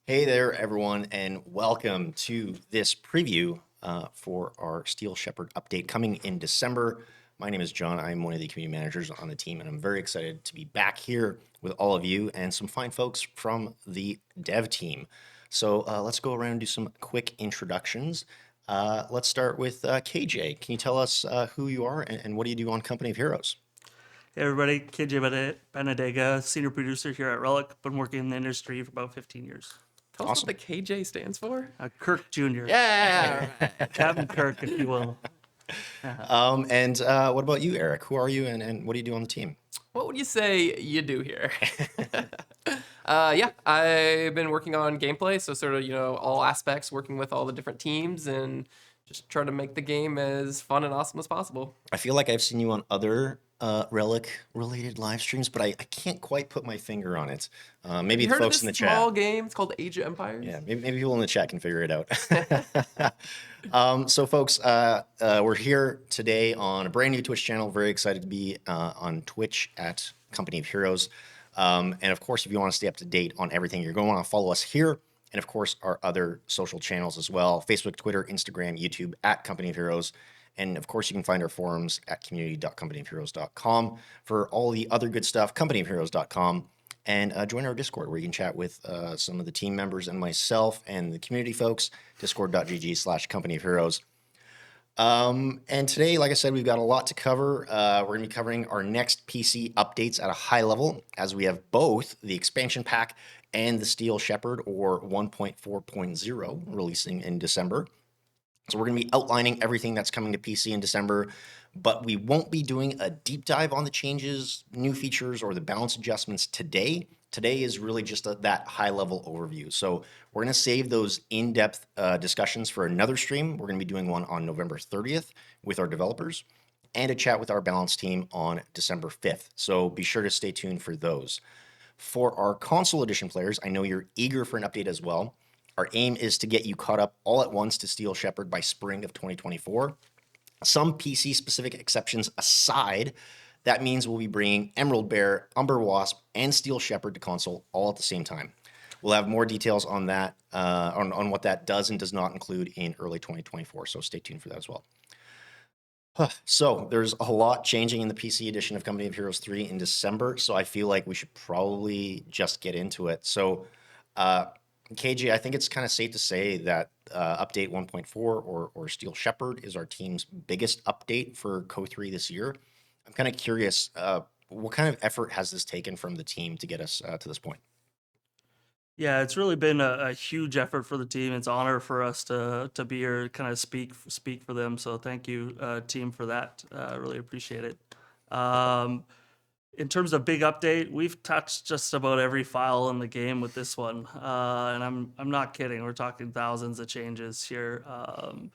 Hey there, everyone, and welcome to this preview for our Steel Shepherd update coming in December. My name is John. I'm one of the community managers on the team, and I'm very excited to be back here with all of you and some fine folks from the dev team. So let's go around and do some quick introductions. Let's start with KJ. Can you tell us who you are and what do you do on Company of Heroes? Hey everybody, KJ Benedega, senior producer here at Relic. Been working in the industry for about 15 years. Tell us what Awesome. the KJ stands for. Kirk Jr. Yeah. Captain Kirk, if you will. And what about you, Eric? Who are you and what do you do on the team? What would you say you do here? Yeah, I've been working on gameplay, so sort of, all aspects, working with all the different teams and just trying to make the game as fun and awesome as possible. I feel like I've seen you on other Relic related live streams, but I can't quite put my finger on it. Maybe You the heard of folks this in the small chat. game? It's called Age of Empires. Yeah, maybe people in the chat can figure it out. So, folks, we're here today on a brand new Twitch channel. Very excited to be on Twitch at Company of Heroes. And of course, if you want to stay up to date on everything, you're going to want to follow us here. And of course, our other social channels as well: Facebook, Twitter, Instagram, YouTube at Company of Heroes. And of course, you can find our forums at community.companyofheroes.com for all the other good stuff, companyofheroes.com. And join our Discord where you can chat with some of the team members and myself and the community folks, discord.gg/company of heroes. And today, like I said, we've got a lot to cover. We're going to be covering our next PC updates at a high level, as we have both the expansion pack and the Steel Shepherd, or 1.4.0, releasing in December. So we're going to be outlining everything that's coming to PC in December, but we won't be doing a deep dive on the changes, new features, or the balance adjustments today. Today is really just that high-level overview. So we're going to save those in-depth discussions for another stream. We're going to be doing one on November 30th with our developers and a chat with our balance team on December 5th. So be sure to stay tuned for those. For our console edition players, I know you're eager for an update as well. Our aim is to get you caught up all at once to Steel Shepherd by spring of 2024. Some PC-specific exceptions aside, that means we'll be bringing Emerald Bear, Umber Wasp, and Steel Shepherd to console all at the same time. We'll have more details on that, on what that does and does not include in early 2024, so stay tuned for that as well. So there's a lot changing in the PC edition of Company of Heroes 3 in December, so I feel like we should probably just get into it. So KJ, I think it's kind of safe to say that update 1.4 or Steel Shepherd is our team's biggest update for Co3 this year. I'm kind of curious, what kind of effort has this taken from the team to get us to this point? Yeah, it's really been a huge effort for the team. It's an honor for us to be here, kind of speak for them. So thank you, team, for that. I really appreciate it. In terms of big update, we've touched just about every file in the game with this one, and I'm not kidding. We're talking thousands of changes here, and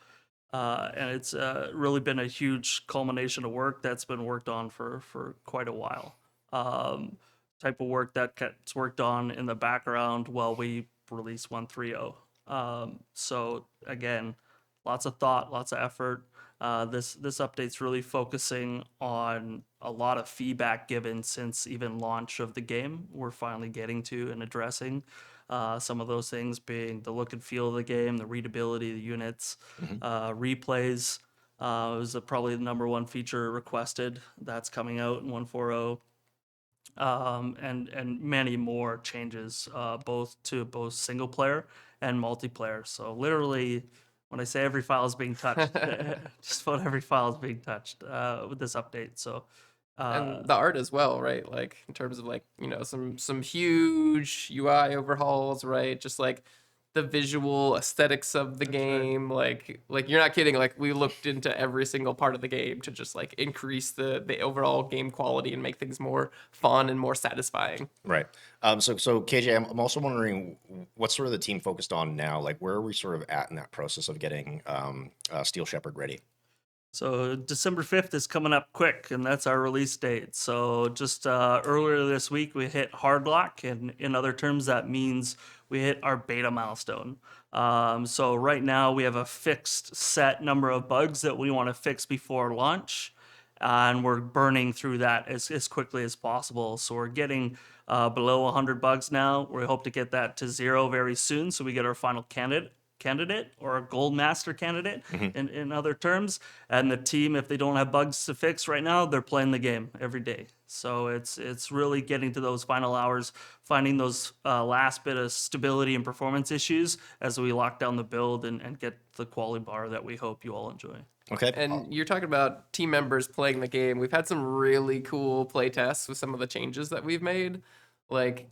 it's really been a huge culmination of work that's been worked on for quite a while. Type of work that gets worked on in the background while we release 1.3.0. So again, lots of thought, lots of effort. This update's really focusing on a lot of feedback given since even launch of the game. We're finally getting to and addressing some of those things, being the look and feel of the game, the readability of the units, replays. Was probably the number one feature requested. That's coming out in 1.4.0. And many more changes, both single player and multiplayer. So literally, when I say every file is being touched, just about every file is being touched with this update. So And the art as well, right? Like in terms of some huge UI overhauls, right? Just like the visual aesthetics of the game. Like you're not kidding. Like we looked into every single part of the game to just like increase the overall game quality and make things more fun and more satisfying. Right. So KJ, I'm also wondering what sort of the team focused on now. Like, where are we sort of at in that process of getting Steel Shepherd ready? So December 5th is coming up quick, and that's our release date. So just earlier this week, we hit hard lock, and in other terms, that means we hit our beta milestone. So right now, we have a fixed set number of bugs that we want to fix before launch. and we're burning through that as quickly as possible. So we're getting below 100 bugs now. We hope to get that to 0 very soon, so we get our final candidate or a gold master candidate in other terms. And the team, if they don't have bugs to fix right now, they're playing the game every day. So it's really getting to those final hours, finding those last bit of stability and performance issues as we lock down the build and get the quality bar that we hope you all enjoy. Okay. And you're talking about team members playing the game. We've had some really cool play tests with some of the changes that we've made, like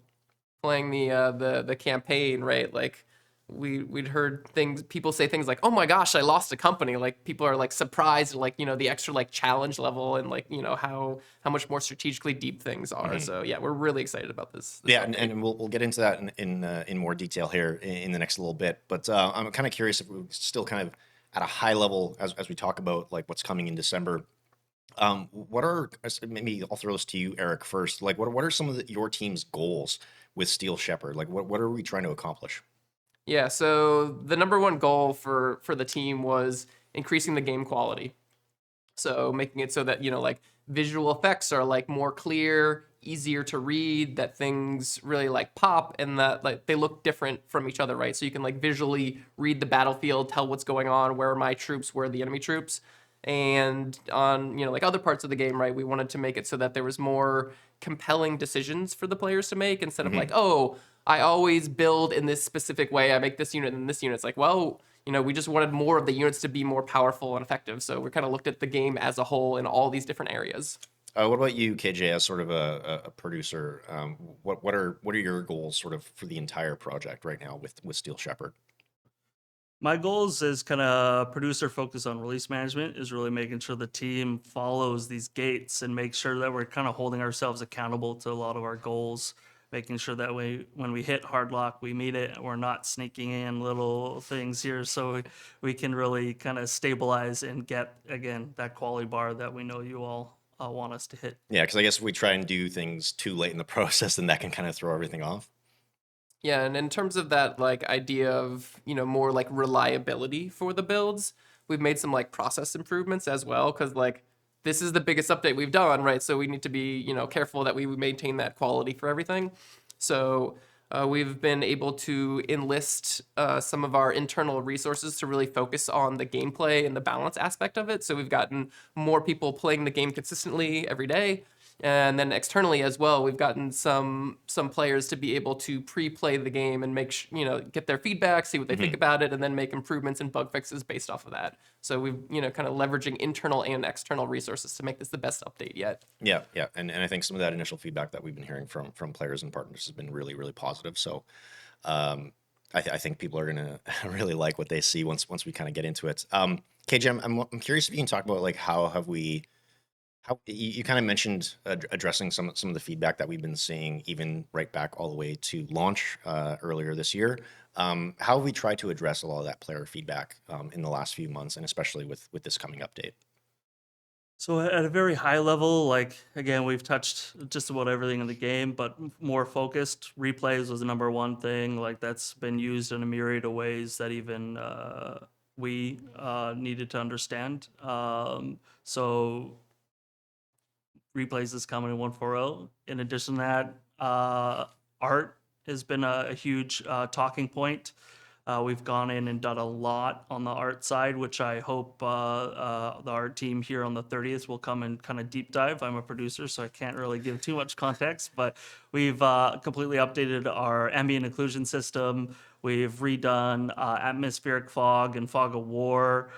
playing the campaign, right? Like we'd heard people say things like, "Oh my gosh, I lost a company." Like people are like surprised, like the extra like challenge level and like how much more strategically deep things are. So yeah, we're really excited about this. Yeah, and we'll get into that in more detail here in the next little bit. But I'm kind of curious if we're still kind of at a high level as we talk about like what's coming in December. What are, maybe I'll throw this to you, Eric, first. Like, what are some of your team's goals with Steel Shepherd? Like, what are we trying to accomplish? Yeah, so the number one goal for the team was increasing the game quality. So making it so that, like visual effects are like more clear, easier to read, that things really like pop and that like they look different from each other, right? So you can like visually read the battlefield, tell what's going on, where are my troops, where are the enemy troops. And on, like other parts of the game, right, we wanted to make it so that there was more compelling decisions for the players to make instead of like, oh, I always build in this specific way. I make this unit and this unit. It's like, well, we just wanted more of the units to be more powerful and effective. So we kind of looked at the game as a whole in all these different areas. What about you, KJ, as sort of a producer? What are your goals sort of for the entire project right now with Steel Shepherd? My goals as kind of producer focus on release management is really making sure the team follows these gates and make sure that we're kind of holding ourselves accountable to a lot of our goals, making sure that when we hit hard lock, we meet it. We're not sneaking in little things here, so we can really kind of stabilize and get, again, that quality bar that we know you all want us to hit. Yeah, because I guess if we try and do things too late in the process, then that can kind of throw everything off. Yeah, and in terms of that like idea of, more like reliability for the builds, we've made some like process improvements as well, because like this is the biggest update we've done, right? So we need to be, careful that we maintain that quality for everything. So we've been able to enlist some of our internal resources to really focus on the gameplay and the balance aspect of it. So we've gotten more people playing the game consistently every day. And then externally as well, we've gotten some players to be able to pre-play the game and make get their feedback, see what they think about it, and then make improvements and bug fixes based off of that. So we've kind of leveraging internal and external resources to make this the best update yet. Yeah, and I think some of that initial feedback that we've been hearing from players and partners has been really, really positive. So I think people are gonna really like what they see once we kind of get into it. KJ, I'm curious if you can talk about like how you kind of mentioned addressing some of the feedback that we've been seeing even right back all the way to launch earlier this year. How have we tried to address a lot of that player feedback in the last few months, and especially with this coming update? So at a very high level, like again, we've touched just about everything in the game, but more focused. Replays was the number one thing. Like that's been used in a myriad of ways that even we needed to understand. So replays is coming in 1.4.0. In addition to that, art has been a huge talking point. We've gone in and done a lot on the art side, which I hope the art team here on the 30th will come and kind of deep dive. I'm a producer, so I can't really give too much context, but we've completely updated our ambient occlusion system. We've redone atmospheric fog and fog of war.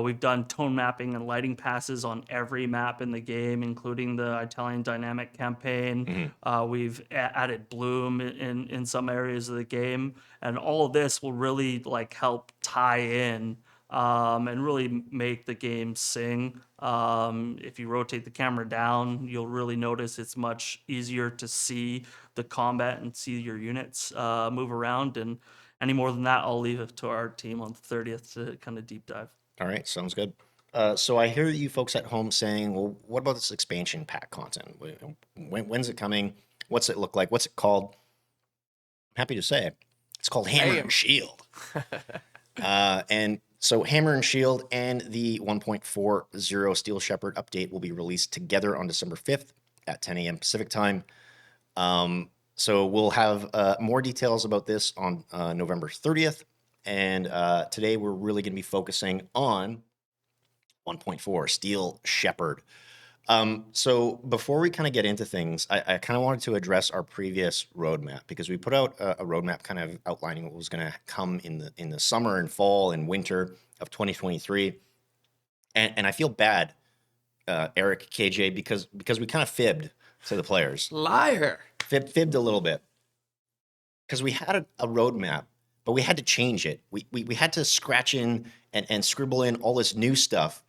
We've done tone mapping and lighting passes on every map in the game, including the Italian dynamic campaign. We've added bloom in some areas of the game, and all of this will really like help tie in and really make the game sing. If you rotate the camera down, you'll really notice it's much easier to see the combat and see your units move around. And any more than that, I'll leave it to our team on the 30th to kind of deep dive. All right, sounds good. So I hear you folks at home saying, well, what about this expansion pack content? When's it coming? What's it look like? What's it called? I'm happy to say it's called Hammer and Shield. And So Hammer and Shield and the 1.40 Steel Shepherd update will be released together on December 5th at 10 a.m. Pacific time. So we'll have more details about this on November 30th. And today we're really going to be focusing on 1.4 Steel Shepherd. So before we kind of get into things, I kind of wanted to address our previous roadmap because we put out a roadmap kind of outlining what was going to come in the summer and fall and winter of 2023. And I feel bad, Eric, KJ, because we kind of fibbed to the players. Liar. Fibbed a little bit because we had a roadmap, but we had to change it. We had to scratch in and scribble in all this new stuff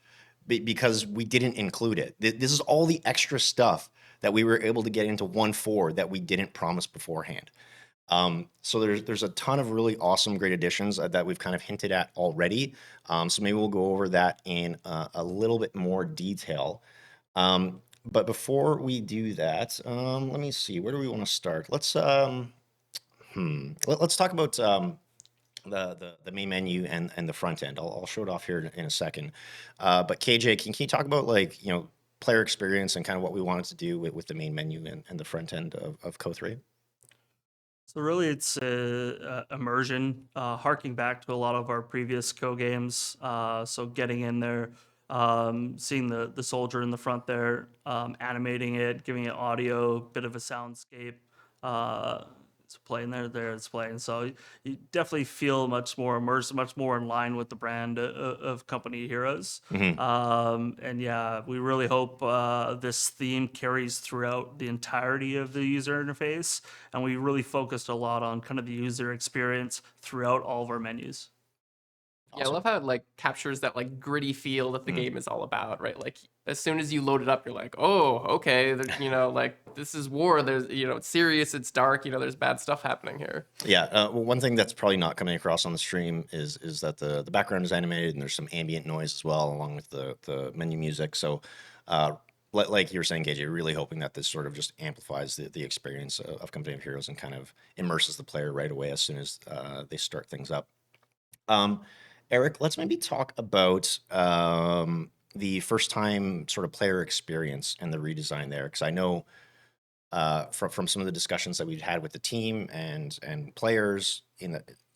because we didn't include it. This is all the extra stuff that we were able to get into 1.4 that we didn't promise beforehand. So there's a ton of really awesome, great additions that we've kind of hinted at already. So maybe we'll go over that in a little bit more detail. But before we do that, let me see. Where do we want to start? Let's talk about the main menu and the front end. I'll show it off here in a second. But KJ, can you talk about player experience and kind of what we wanted to do with the main menu and the front end of Co3? So really, it's immersion, harking back to a lot of our previous co-games. So getting in there, seeing the soldier in the front there, animating it, giving it audio, bit of a soundscape. It's playing there it's playing. So you definitely feel much more immersed, much more in line with the brand of Company of Heroes. And yeah, we really hope this theme carries throughout the entirety of the user interface. And we really focused a lot on kind of the user experience throughout all of our menus. Yeah, I love how it like captures that like gritty feel that the game is all about, right? Like as soon as you load it up, you're like, oh, okay, like this is war. There's, it's serious, it's dark. There's bad stuff happening here. Yeah. Well, one thing that's probably not coming across on the stream is that the background is animated and there's some ambient noise as well, along with the menu music. So, like you were saying, KJ, really hoping that this sort of just amplifies the experience of Company of Heroes and kind of immerses the player right away as soon as they start things up. Eric, let's maybe talk about the first time sort of player experience and the redesign there, because I know from some of the discussions that we've had with the team and players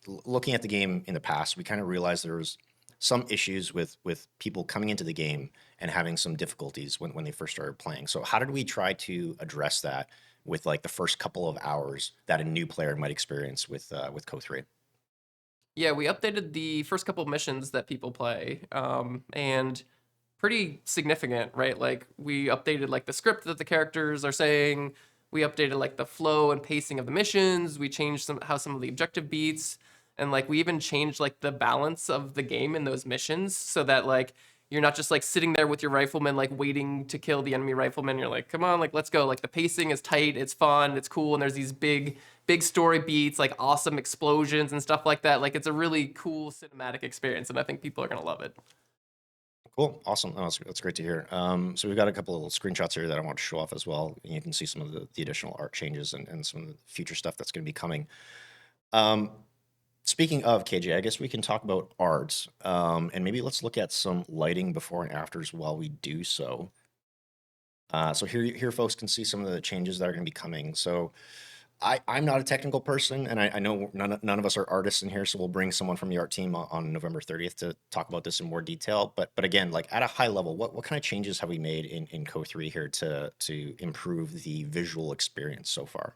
looking at the game in the past, we kind of realized there was some issues with people coming into the game and having some difficulties when they first started playing. So how did we try to address that with like the first couple of hours that a new player might experience with Co3? Yeah, we updated the first couple of missions that people play, and pretty significant, right? Like we updated like the script that the characters are saying. We updated like the flow and pacing of the missions. We changed how some of the objective beats, and like we even changed like the balance of the game in those missions so that like you're not just like sitting there with your rifleman like waiting to kill the enemy rifleman. You're like, come on, like let's go. Like the pacing is tight, it's fun, it's cool, and there's these big story beats, like awesome explosions and stuff like that. Like it's a really cool cinematic experience, and I think people are gonna love it. Cool. Awesome. Oh, that's great to hear. So we've got a couple of little screenshots here that I want to show off as well. You can see some of the additional art changes and some of the future stuff that's going to be coming. Speaking of KJ, I guess we can talk about art, and maybe let's look at some lighting before and afters while we do so. So here folks can see some of the changes that are going to be coming. So I'm not a technical person, and I know none of us are artists in here, so we'll bring someone from the art team on November 30th to talk about this in more detail. But again, like at a high level, what kind of changes have we made in Co3 here to improve the visual experience so far?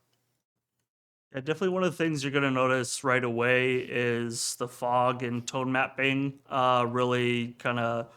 Yeah, definitely one of the things you're going to notice right away is the fog and tone mapping really kind of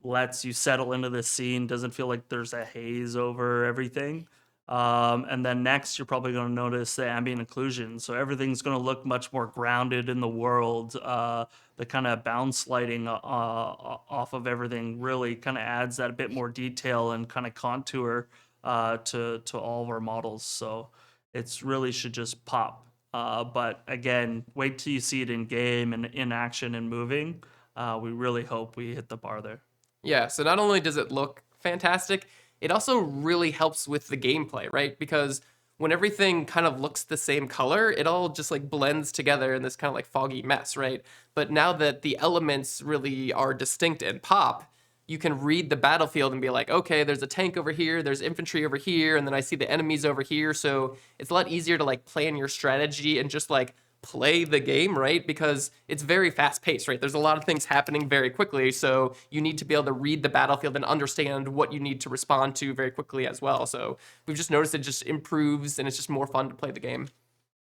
lets you settle into the scene. Doesn't feel like there's a haze over everything. And then next, you're probably going to notice the ambient occlusion. So everything's going to look much more grounded in the world. The kind of bounce lighting off of everything really kind of adds that a bit more detail and kind of contour to all of our models. So it's really should just pop. But again, wait till you see it in game and in action and moving. We really hope we hit the bar there. Yeah, so not only does it look fantastic, it also really helps with the gameplay, right? Because when everything kind of looks the same color, it all just like blends together in this kind of like foggy mess, right? But now that the elements really are distinct and pop, you can read the battlefield and be like, okay, there's a tank over here, there's infantry over here, and then I see the enemies over here. So it's a lot easier to like plan your strategy and just like play the game, right? Because it's very fast paced, right? There's a lot of things happening very quickly. So you need to be able to read the battlefield and understand what you need to respond to very quickly as well. So we've just noticed it just improves and it's just more fun to play the game.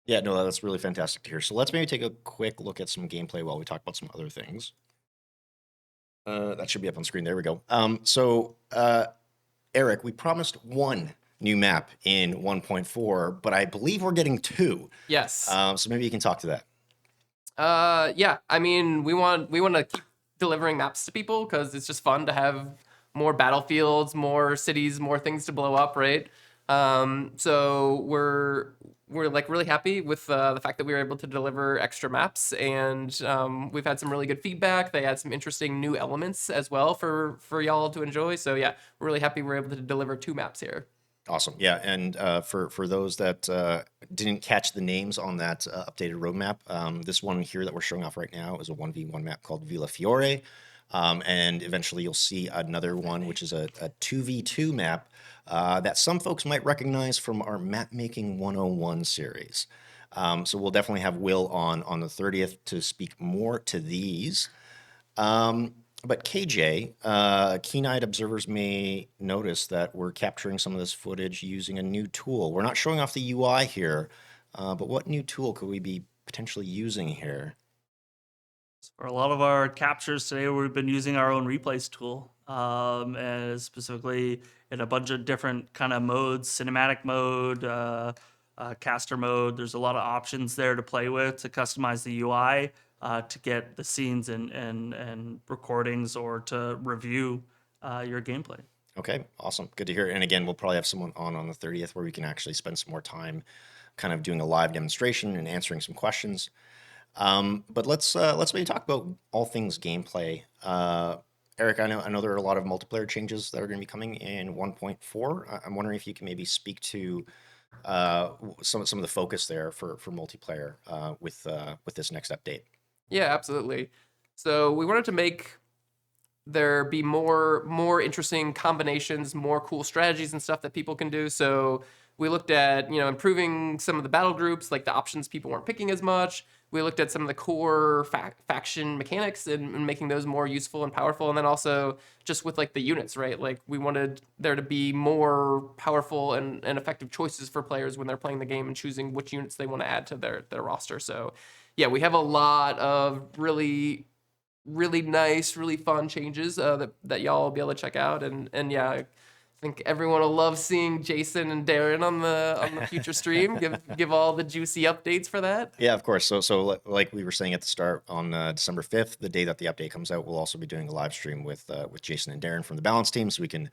Yeah, no, that's really fantastic to hear. So let's maybe take a quick look at some gameplay while we talk about some other things. That should be up on screen. There we go. Eric, we promised one new map in 1.4, but I believe we're getting two. Yes. So maybe you can talk to that. Yeah. I mean, we want to keep delivering maps to people because it's just fun to have more battlefields, more cities, more things to blow up, right? So we're like really happy with the fact that we were able to deliver extra maps, and we've had some really good feedback. They had some interesting new elements as well for y'all to enjoy. So yeah, we're really happy we're able to deliver 2 maps here. Awesome. Yeah, and for those that didn't catch the names on that updated roadmap, this one here that we're showing off right now is a 1v1 map called Villa Fiore. And eventually you'll see another one, which is a 2v2 map that some folks might recognize from our Map Making 101 series. So we'll definitely have Will on the 30th to speak more to these. But KJ, keen-eyed observers may notice that we're capturing some of this footage using a new tool. We're not showing off the UI here, but what new tool could we be potentially using here? For a lot of our captures today, we've been using our own replays tool, and specifically in a bunch of different kind of modes, cinematic mode, caster mode. There's a lot of options there to play with to customize the UI, to get the scenes and recordings or to review your gameplay. Okay, awesome. Good to hear. And again, we'll probably have someone on the 30th where we can actually spend some more time kind of doing a live demonstration and answering some questions. But let's maybe talk about all things gameplay. Eric, I know there are a lot of multiplayer changes that are going to be coming in 1.4. I'm wondering if you can maybe speak to some of the focus there for multiplayer with this next update. Yeah, absolutely. So we wanted to make there be more interesting combinations, more cool strategies and stuff that people can do. So we looked at, improving some of the battle groups, like the options people weren't picking as much. We looked at some of the core faction mechanics and making those more useful and powerful. And then also just with like the units, right? Like we wanted there to be more powerful and effective choices for players when they're playing the game and choosing which units they want to add to their roster. So yeah, we have a lot of really nice, really fun changes that y'all will be able to check out. And yeah, I think everyone will love seeing Jason and Darren on the future stream. Give all the juicy updates for that. Yeah, of course. So like we were saying at the start, on December 5th, the day that the update comes out, we'll also be doing a live stream with Jason and Darren from the Balance team, so we can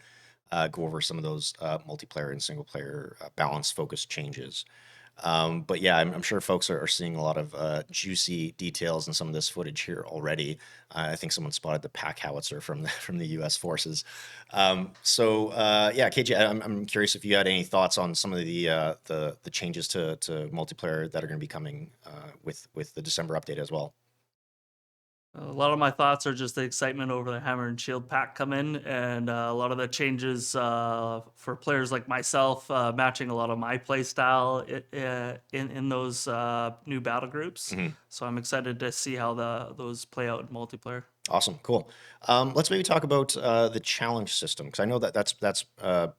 go over some of those multiplayer and single player balance focused changes. But yeah, I'm sure folks are seeing a lot of juicy details in some of this footage here already. I think someone spotted the pack howitzer from the U.S. forces. Yeah, KJ, I'm curious if you had any thoughts on some of the changes to multiplayer that are going to be coming with the December update as well. A lot of my thoughts are just the excitement over the Hammer and Shield pack come in, and a lot of the changes for players like myself, matching a lot of my play style in those new battle groups. Mhm. So I'm excited to see how those play out in multiplayer. Awesome, cool. Let's maybe talk about the challenge system, because I know that's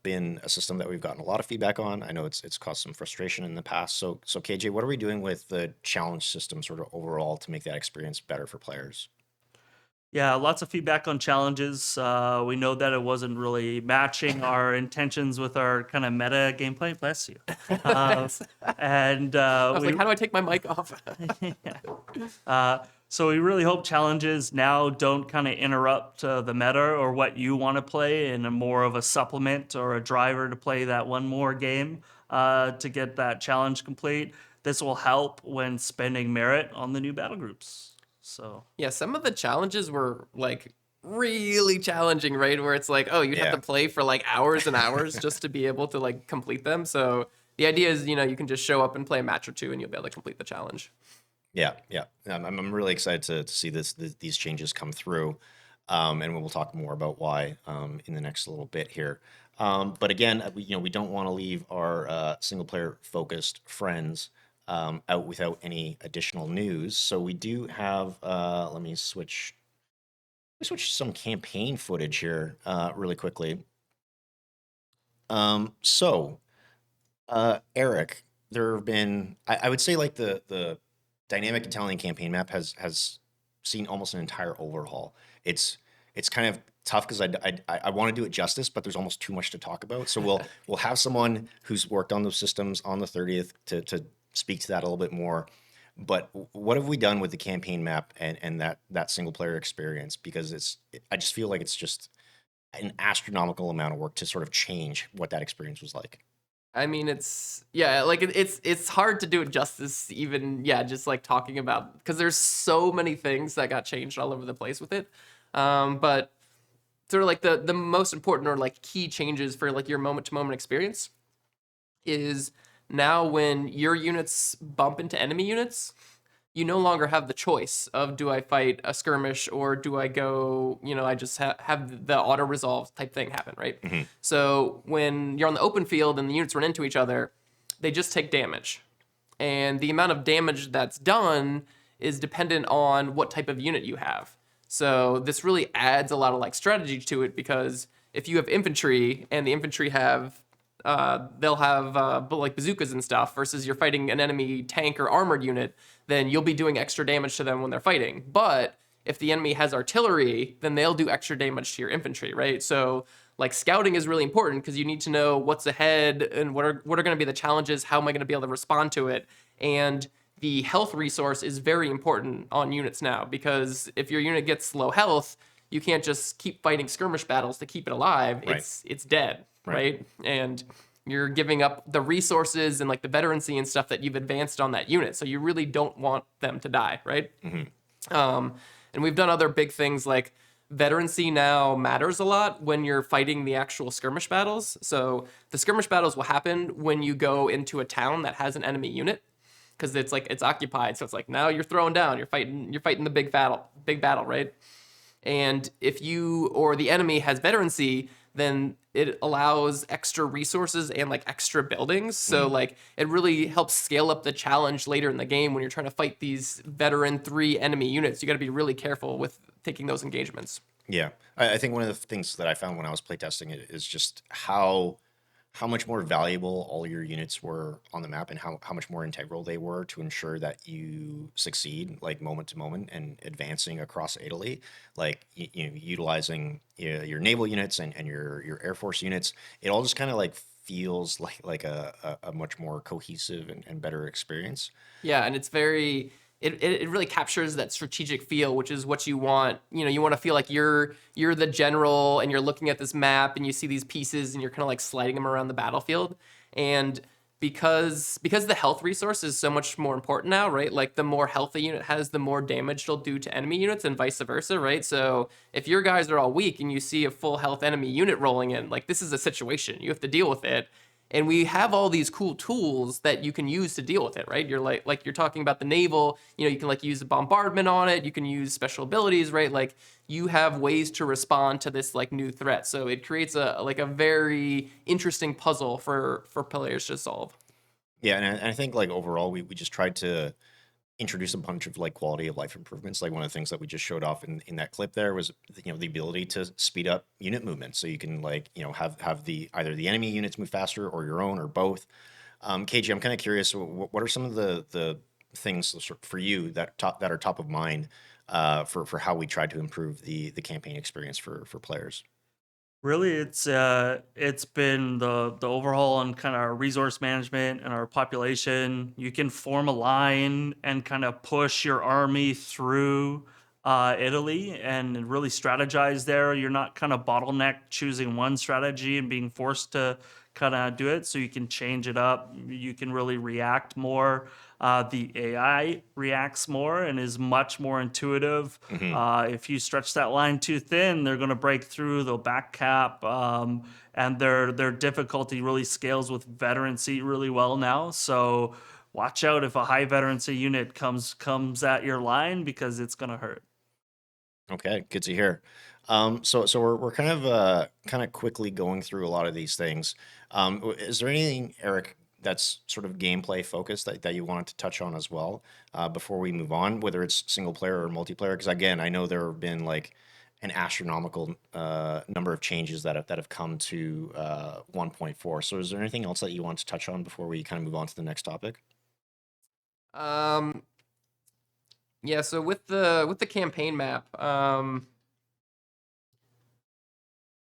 been a system that we've gotten a lot of feedback on. I know it's caused some frustration in the past. So KJ, what are we doing with the challenge system sort of overall to make that experience better for players? Yeah, lots of feedback on challenges. We know that it wasn't really matching our intentions with our kind of meta gameplay. Bless you. And I was like, how do I take my mic off? So we really hope challenges now don't kind of interrupt the meta or what you want to play, and a more of a supplement or a driver to play that one more game to get that challenge complete. This will help when spending merit on the new battle groups. So Yeah, some of the challenges were like really challenging, right? Where it's like, oh, you'd have Yeah. to play for like hours and hours just to be able to like complete them. So the idea is, you know, you can just show up and play a match or two and you'll be able to complete the challenge. Yeah, yeah. I'm really excited to see these changes come through, and we'll talk more about why in the next little bit here. But again, we don't want to leave our single player focused friends out without any additional news. So we do have. Let me switch some campaign footage here really quickly. So Eric, there have been, I would say, like the dynamic Italian campaign map has seen almost an entire overhaul. It's kind of tough because I want to do it justice, but there's almost too much to talk about. So we'll have someone who's worked on those systems on the 30th to speak to that a little bit more. But what have we done with the campaign map and that single player experience? Because I just feel like it's just an astronomical amount of work to sort of change what that experience was like. I mean, it's yeah, like it's hard to do it justice, even yeah, just like talking about, because there's so many things that got changed all over the place with it. But sort of like the most important or like key changes for like your moment to moment experience is now when your units bump into enemy units, you no longer have the choice of, do I fight a skirmish or do I go, you know, I just have the auto resolve type thing happen, right? Mm-hmm. So when you're on the open field and the units run into each other, they just take damage. And the amount of damage that's done is dependent on what type of unit you have. So this really adds a lot of like strategy to it, because if you have infantry and the infantry have they'll have like bazookas and stuff, versus you're fighting an enemy tank or armored unit, then you'll be doing extra damage to them when they're fighting. But if the enemy has artillery, then they'll do extra damage to your infantry, right? So like scouting is really important, because you need to know what's ahead and what are going to be the challenges, how am I going to be able to respond to it. And the health resource is very important on units now, because if your unit gets low health, you can't just keep fighting skirmish battles to keep it alive. Right. It's dead, right? And you're giving up the resources and like the veterancy and stuff that you've advanced on that unit. So you really don't want them to die, right? Mm-hmm. And we've done other big things, like veterancy now matters a lot when you're fighting the actual skirmish battles. So the skirmish battles will happen when you go into a town that has an enemy unit, because it's like it's occupied. So it's like now you're throwing down, you're fighting the big battle, right? And if you or the enemy has veterancy, then it allows extra resources and like extra buildings. So like it really helps scale up the challenge later in the game when you're trying to fight these veteran 3 enemy units. You got to be really careful with taking those engagements. Yeah, I think one of the things that I found when I was playtesting it is just how much more valuable all your units were on the map, and how much more integral they were to ensure that you succeed like moment to moment and advancing across Italy, like utilizing your naval units and your Air Force units. It all just kind of like feels like a much more cohesive and better experience. Yeah, and it's very it really captures that strategic feel, which is what you want. You know, you want to feel like you're the general and you're looking at this map and you see these pieces and you're kind of like sliding them around the battlefield. And because the health resource is so much more important now, right? Like the more health a unit has, the more damage it'll do to enemy units, and vice versa, right? So if your guys are all weak and you see a full health enemy unit rolling in, like this is a situation. You have to deal with it. And we have all these cool tools that you can use to deal with it, right? You're like you're talking about the naval, you know, you can like use a bombardment on it, you can use special abilities, right? Like you have ways to respond to this like new threat. So it creates a very interesting puzzle for players to solve. Yeah, and I think like overall we just tried to introduce a bunch of like quality of life improvements. Like one of the things that we just showed off in that clip there was the ability to speed up unit movement, so you can like have the either the enemy units move faster or your own or both. KG, I'm kind of curious, what are some of the things for you that are top of mind for how we tried to improve the campaign experience for players? Really, it's been the overhaul on kind of our resource management and our population. You can form a line and kind of push your army through Italy and really strategize there. You're not kind of bottlenecked choosing one strategy and being forced to kind of do it. So you can change it up. You can really react more. The AI reacts more and is much more intuitive. If you stretch that line too thin, they're going to break through. They'll back cap, and their difficulty really scales with veterancy really well now. So watch out if a high veterancy unit comes at your line, because it's going to hurt. Okay, good to hear. So we're kind of quickly going through a lot of these things. Is there anything, Eric, that's sort of gameplay focused that you wanted to touch on as well before we move on, whether it's single player or multiplayer? Because again, I know there have been like an astronomical number of changes that have come to 1.4. So is there anything else that you want to touch on before we kind of move on to the next topic? Yeah, so with the campaign map,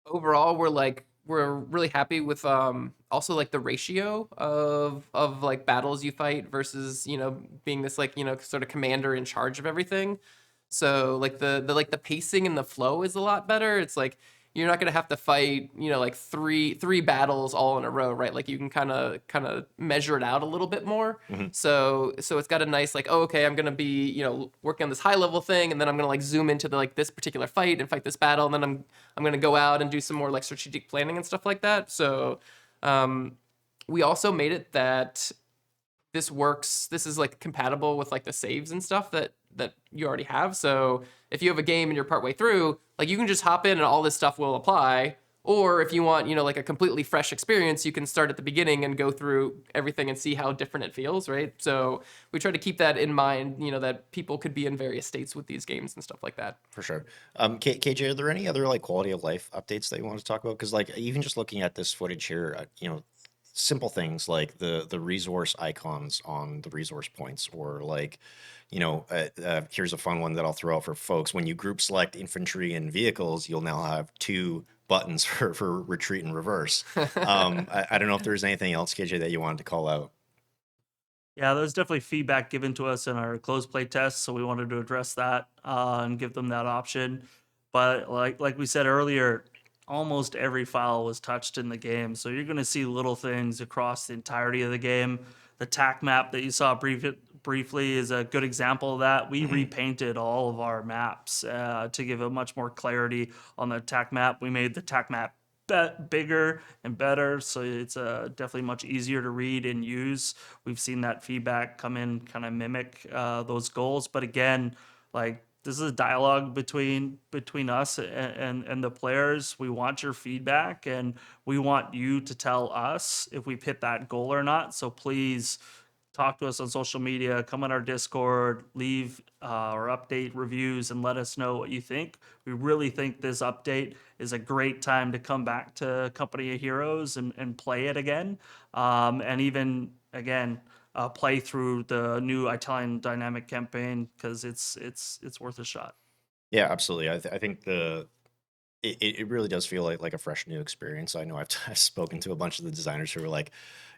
overall we're really happy with also like the ratio of like battles you fight versus, being this like, sort of commander in charge of everything. So like the pacing and the flow is a lot better. It's like you're not gonna have to fight, like three battles all in a row, right? Like you can kind of measure it out a little bit more. So it's got a nice like, oh, okay, I'm gonna be, working on this high level thing, and then I'm gonna like zoom into like this particular fight and fight this battle, and then I'm gonna go out and do some more like strategic planning and stuff like that. So we also made it that this works. This is like compatible with like the saves and stuff that you already have. So if you have a game and you're partway through, like you can just hop in and all this stuff will apply. Or if you want, like a completely fresh experience, you can start at the beginning and go through everything and see how different it feels, right? So we try to keep that in mind, that people could be in various states with these games and stuff like that. For sure. KJ, are there any other like quality of life updates that you want to talk about? Because like even just looking at this footage here, simple things like the resource icons on the resource points, or like, here's a fun one that I'll throw out for folks. When you group select infantry and vehicles, you'll now have two buttons for retreat and reverse. I don't know if there's anything else, KJ, that you wanted to call out. Yeah, there's definitely feedback given to us in our closed play test, so we wanted to address that and give them that option. But like we said earlier, almost every file was touched in the game, so you're going to see little things across the entirety of the game. The tac map that you saw briefly is a good example of that. We repainted all of our maps to give it much more clarity on the tac map. We made the tac map bigger and better, so it's definitely much easier to read and use. We've seen that feedback come in, kind of mimic those goals. But again, like, this is a dialogue between us and the players. We want your feedback, and we want you to tell us if we've hit that goal or not. So please talk to us on social media, come on our Discord, leave or update reviews, and let us know what you think. We really think this update is a great time to come back to Company of Heroes and play it again. And even, again, play through the new Italian dynamic campaign, because it's worth a shot. Yeah, absolutely. I think it really does feel like a fresh new experience. I know I've spoken to a bunch of the designers who were like,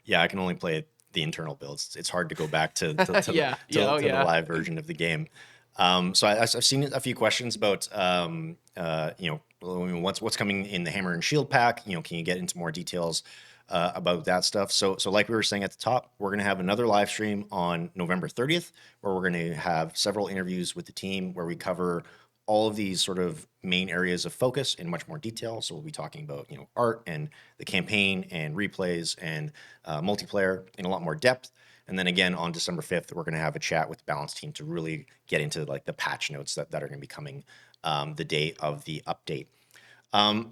yeah, I can only play the internal builds. It's hard to go back to the live version of the game. So I've seen a few questions about what's coming in the Hammer and Shield pack. Can you get into more details about that stuff? So like we were saying at the top, we're going to have another live stream on November 30th, where we're going to have several interviews with the team where we cover all of these sort of main areas of focus in much more detail. So we'll be talking about art and the campaign and replays and multiplayer in a lot more depth. And then again on December 5th, we're going to have a chat with the Balance team to really get into like the patch notes that are going to be coming the day of the update.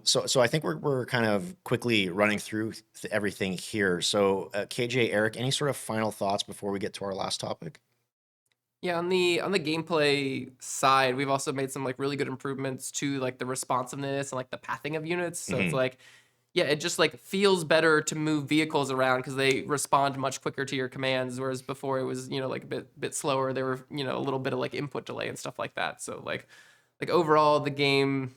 So I think we're kind of quickly running through everything here. So KJ, Eric, any sort of final thoughts before we get to our last topic? Yeah, on the gameplay side, we've also made some like really good improvements to like the responsiveness and like the pathing of units. So it's like, yeah, it just like feels better to move vehicles around because they respond much quicker to your commands, whereas before it was, like a bit slower. There were, a little bit of like input delay and stuff like that. So like overall the game,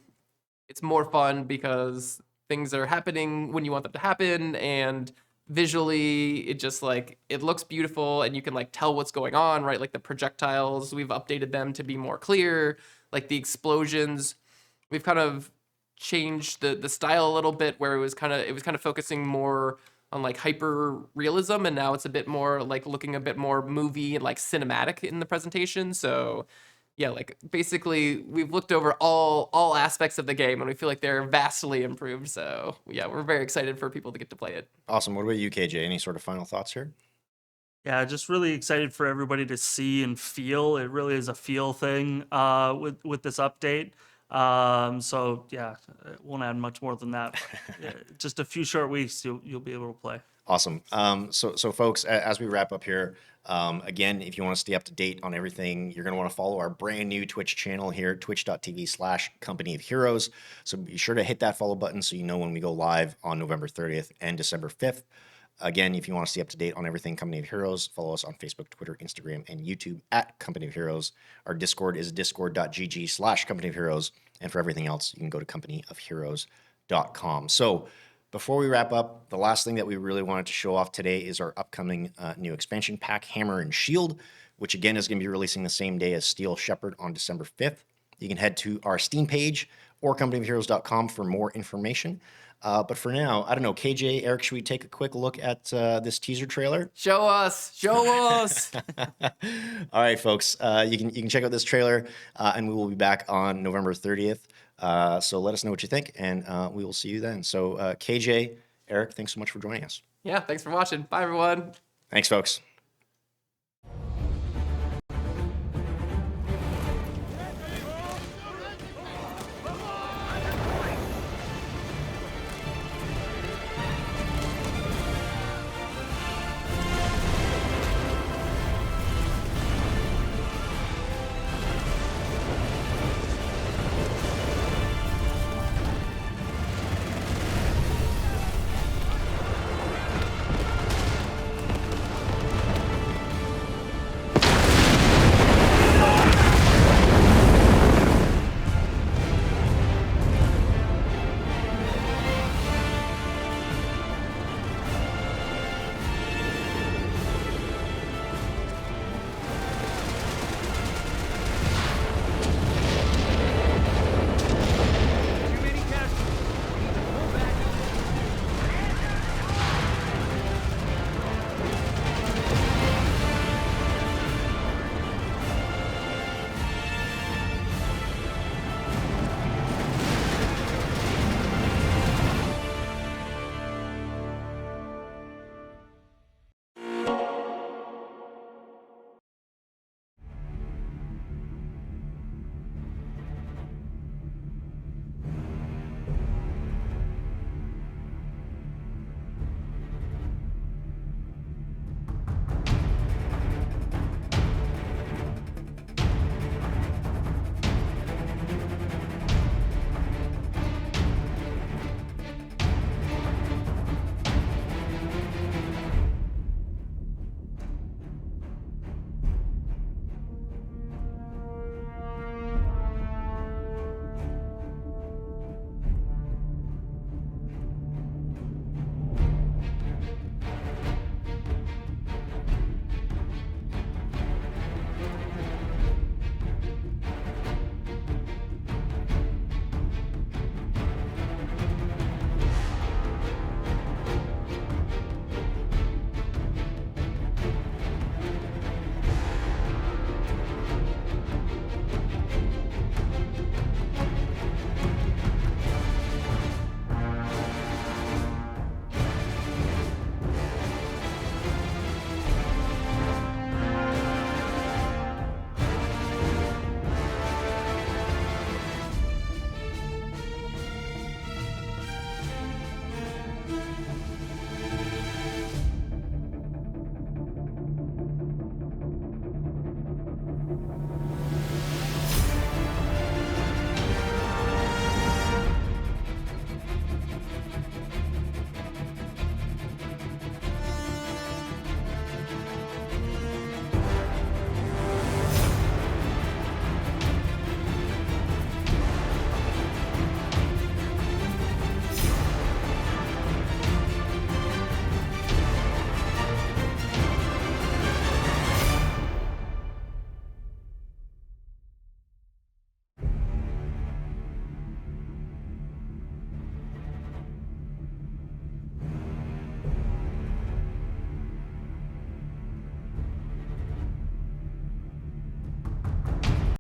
it's more fun because things are happening when you want them to happen, and visually it just like it looks beautiful and you can like tell what's going on, right? Like the projectiles, we've updated them to be more clear. Like the explosions, we've kind of changed the style a little bit, where it was kind of focusing more like hyper realism, and now it's a bit more like looking a bit more movie and like cinematic in the presentation. So yeah, like basically we've looked over all aspects of the game and we feel like they're vastly improved. So yeah, we're very excited for people to get to play it. Awesome. What about you, KJ? Any sort of final thoughts here? Yeah, just really excited for everybody to see and feel. It really is a feel thing with this update. So yeah, I won't add much more than that. But, yeah, just a few short weeks, you'll be able to play. Awesome. So folks, as we wrap up here, again, if you want to stay up to date on everything, you're going to want to follow our brand new Twitch channel here, twitch.tv/Company of Heroes. So be sure to hit that follow button so you know when we go live on November 30th and December 5th. Again, if you want to stay up to date on everything Company of Heroes, follow us on Facebook, Twitter, Instagram, and YouTube at Company of Heroes. Our Discord is discord.gg/Company of Heroes. And for everything else, you can go to companyofheroes.com. So before we wrap up, the last thing that we really wanted to show off today is our upcoming new expansion pack, Hammer and Shield, which again is going to be releasing the same day as Steel Shepherd on December 5th. You can head to our Steam page or companyofheroes.com for more information. But for now, I don't know, KJ, Eric, should we take a quick look at this teaser trailer? Show us. All right, folks, you can check out this trailer, and we will be back on November 30th. So let us know what you think, and we will see you then. So KJ, Eric, thanks so much for joining us. Yeah, thanks for watching. Bye, everyone. Thanks, folks.